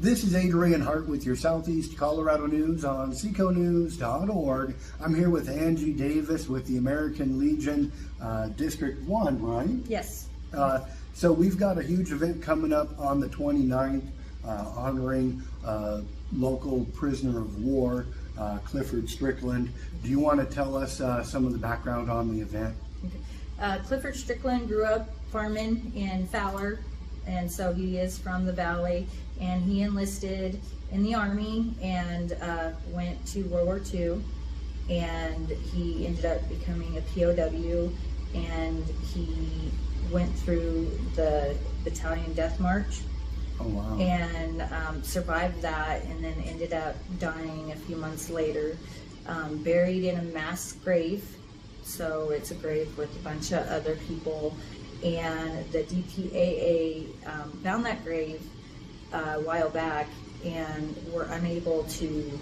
This is Adrian Hart with your Southeast Colorado News on seconews.org. I'm here with Angie Davis with the American Legion District 1, right? Yes. So we've got a huge event coming up on the 29th honoring local prisoner of war, Clifford Strickland. Do you want to tell us some of the background on the event? Okay. Clifford Strickland grew up farming in Fowler, and so he is from the valley, and he enlisted in the Army and went to World War II, and he ended up becoming a POW, and he went through the battalion death march. Oh, wow. And survived that, and then ended up dying a few months later, buried in a mass grave. So it's a grave with a bunch of other people, and the DPAA found that grave a while back and were unable to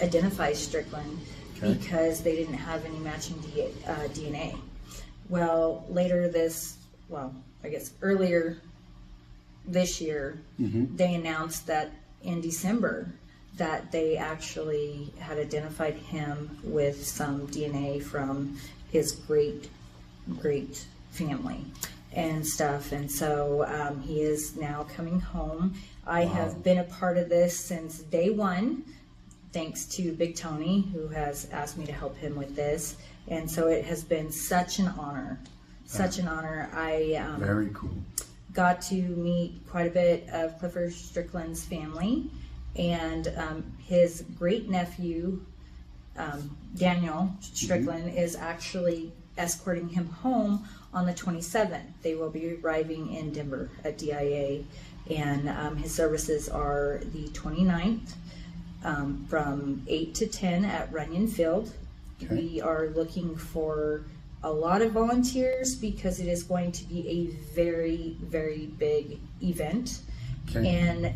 identify Strickland because they didn't have any matching DNA. Well, earlier this year, they announced that in December that they actually had identified him with some DNA from his great family and stuff, and so he is now coming home. I have been a part of this since day one, thanks to Big Tony, who has asked me to help him with this, and so it has been such an honor. I very cool. Got to meet quite a bit of Clifford Strickland's family, and his great nephew Daniel Strickland is actually escorting him home on the 27th. They will be arriving in Denver at DIA, and his services are the 29th from 8 to 10 at Runyon Field. Okay. We are looking for a lot of volunteers because it is going to be a very, very big event. Okay. And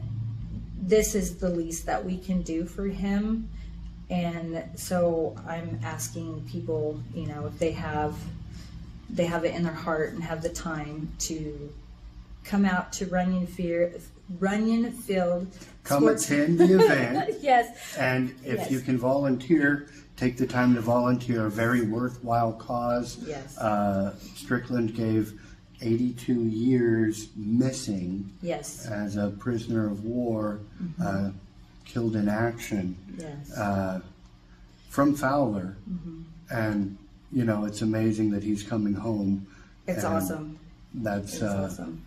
this is the least that we can do for him. And so I'm asking people, if they have it in their heart and have the time to come out to Runyon Field. Come attend the event. Yes. And if you can volunteer, take the time to volunteer. A very worthwhile cause. Yes. Strickland gave 82 years missing. Yes. As a prisoner of war, killed in action. Yes. From Fowler. And it's amazing that he's coming home. It's awesome. That's awesome.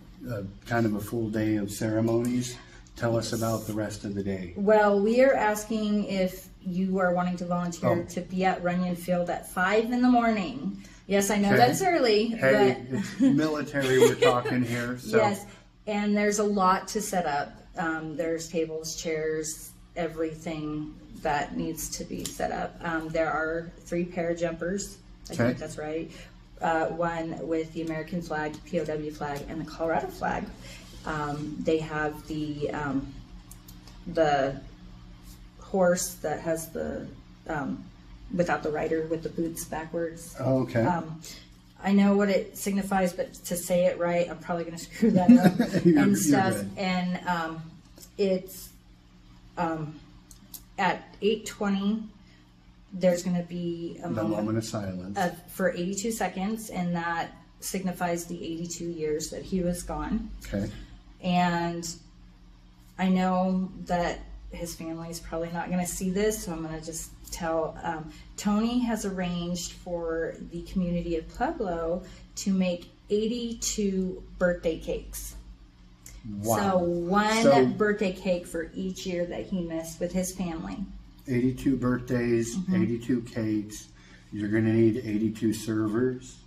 Kind of a full day of ceremonies. Tell us about the rest of the day. Well, we are asking if you are wanting to volunteer to be at Runyon Field at 5 in the morning. Yes, I know that's early. Hey, it's military we're talking here. So. Yes, and there's a lot to set up. There's tables, chairs, everything that needs to be set up. There are 3 parajumpers. I think that's right. One with the American flag, POW flag, and the Colorado flag. They have the horse that has the without the rider with the boots backwards. Oh, okay. I know what it signifies, but to say it right, I'm probably going to screw that up and stuff. And it's at 8:20. There's going to be a moment of silence for 82 seconds, and that signifies the 82 years that he was gone. Okay. And I know that his family is probably not going to see this, so I'm going to just tell. Tony has arranged for the community of Pueblo to make 82 birthday cakes. Wow. So one birthday cake for each year that he missed with his family. 82 birthdays, 82 cakes. You're going to need 82 servers.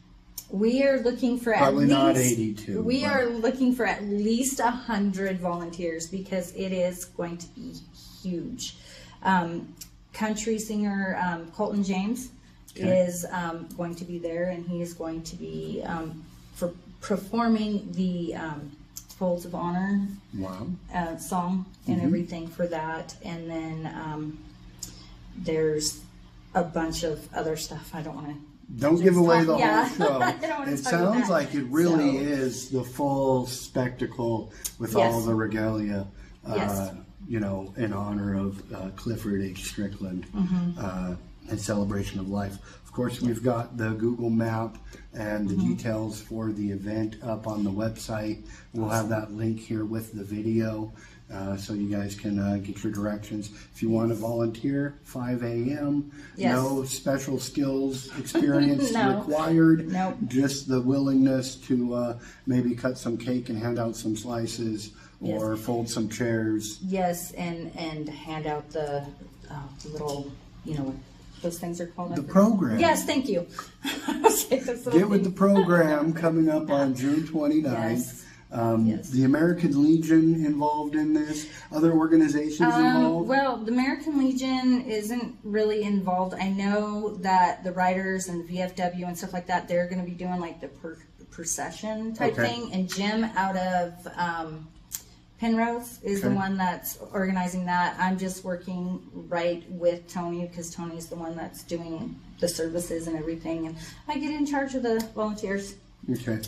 We are looking for probably not 82. We are looking for at least 100 volunteers because it is going to be huge. Country singer Colton James is going to be there, and he is going to be performing the Folds of Honor song and everything for that. And then there's a bunch of other stuff. I don't want to Don't give away the whole show. It sounds like it really is the full spectacle with all the regalia Yes. In honor of Clifford H. Strickland and celebration of life. Of course, we've got the Google map and the details for the event up on the website. We'll have that link here with the video. So you guys can get your directions. If you want to volunteer, 5 a.m. Yes. No special skills, experience No. required. Nope. Just the willingness to maybe cut some cake and hand out some slices, or fold some chairs. Yes, and hand out the little, what those things are called. The program. Yes, thank you. Get with the program coming up on June 29th. Yes. The American Legion involved in this? Other organizations involved? Well, the American Legion isn't really involved. I know that the writers and VFW and stuff like that, they're going to be doing like the procession type thing. And Jim out of Penrose is the one that's organizing that. I'm just working right with Tony because Tony's the one that's doing the services and everything. And I get in charge of the volunteers. Okay.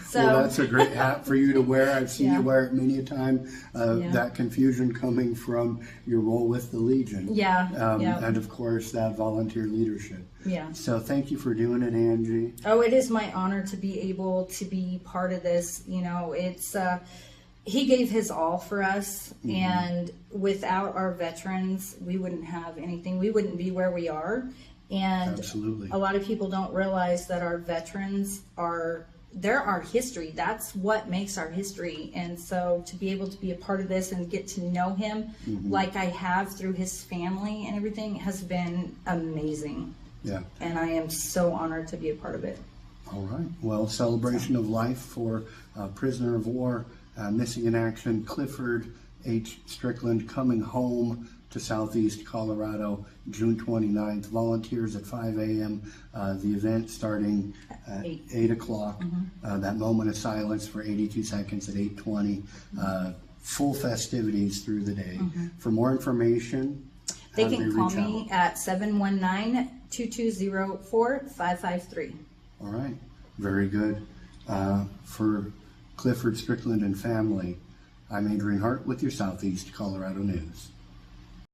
So, well, that's a great hat for you to wear. I've seen you wear it many a time. That confusion coming from your role with the Legion. And of course, that volunteer leadership. Yeah. So thank you for doing it, Angie. Oh, it is my honor to be able to be part of this. It's he gave his all for us, and without our veterans, we wouldn't have anything. We wouldn't be where we are. And absolutely, a lot of people don't realize that our veterans they're our history. That's what makes our history. And so to be able to be a part of this and get to know him like I have through his family and everything has been amazing. Yeah. And I am so honored to be a part of it. All right. Well, celebration of life for prisoner of war, missing in action, Clifford H. Strickland, coming home to Southeast Colorado, June 29th. Volunteers at 5 a.m. The event starting at 8 o'clock. That moment of silence for 82 seconds at 8:20. Full festivities through the day. For more information, they can call me at 719-2204-553. All right. Very good. For Clifford Strickland and family, I'm Adrian Hart with your Southeast Colorado News.